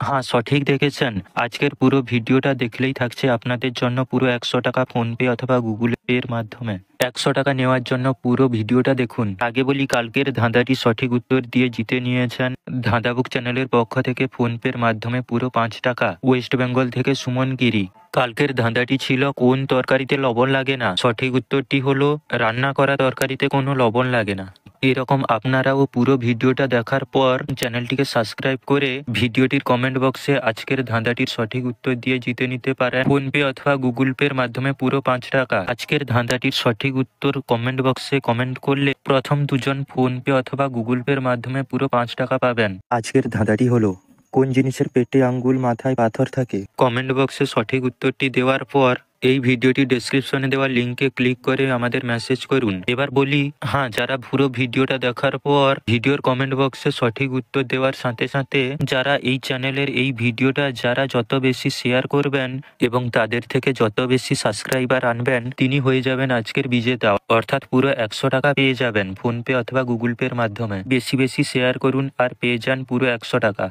হ্যাঁ, সঠিক দেখেছেন। আজকের পুরো ভিডিওটা দেখলেই থাকছে আপনাদের জন্য পুরো ১০০ টাকা ফোনপে অথবা গুগল পে এর মাধ্যমে। ১০০ টাকা নেওয়ার জন্য পুরো ভিডিওটা দেখুন। আগে বলি, কালকের ধাঁধাটি সঠিক উত্তর দিয়ে জিতে নিয়েছেন ধাঁধাবুক চ্যানেলের পক্ষ থেকে ফোনপের মাধ্যমে পুরো ৫ টাকা, ওয়েস্ট বেঙ্গল থেকে সুমন গিরি। কালকের ধাঁধাটি ছিল কোন তরকারিতে লবণ লাগে না। সঠিক উত্তরটি হলো রান্না করা তরকারিতে কোনো লবণ লাগে না। এরকম আপনারাও পুরো ভিডিওটা দেখার পর চ্যানেলটিকে সাবস্ক্রাইব করে ভিডিওটির কমেন্ট বক্সে আজকের ধাঁধাটির সঠিক উত্তর দিয়ে জিতে নিতে পারেন ফোনপে অথবা গুগল পের মাধ্যমে পুরো ৫ টাকা। আজকের ধাঁধাটির সঠিক উত্তর কমেন্ট বক্সে কমেন্ট করলে প্রথম দুজন ফোনপে অথবা গুগল পের মাধ্যমে পুরো ৫ টাকা পাবেন। আজকের ধাঁধাটি হলো, কোন জিনিসের পেটে আঙ্গুল মাথায় পাথর থাকে? কমেন্ট বক্সে সঠিক উত্তরটি দেওয়ার পর এই ভিডিওটি ডেসক্রিপশনে দেওয়া লিঙ্কে ক্লিক করে আমাদের মেসেজ করুন। এবার বলি, হ্যাঁ, যারা পুরো ভিডিওটা দেখার পর ভিডিওর কমেন্ট বক্সে সঠিক উত্তর দেওয়ার সাথে সাথে যারা এই চ্যানেলের এই ভিডিওটা যারা যত বেশি শেয়ার করবেন এবং তাদের থেকে যত বেশি সাবস্ক্রাইবার আনবেন, তিনি হয়ে যাবেন আজকের বিজেতা। অর্থাৎ পুরো ১০০ টাকা পেয়ে যাবেন ফোনপে অথবা গুগল পের মাধ্যমে। বেশি বেশি শেয়ার করুন আর পেয়ে যান পুরো ১০০ টাকা।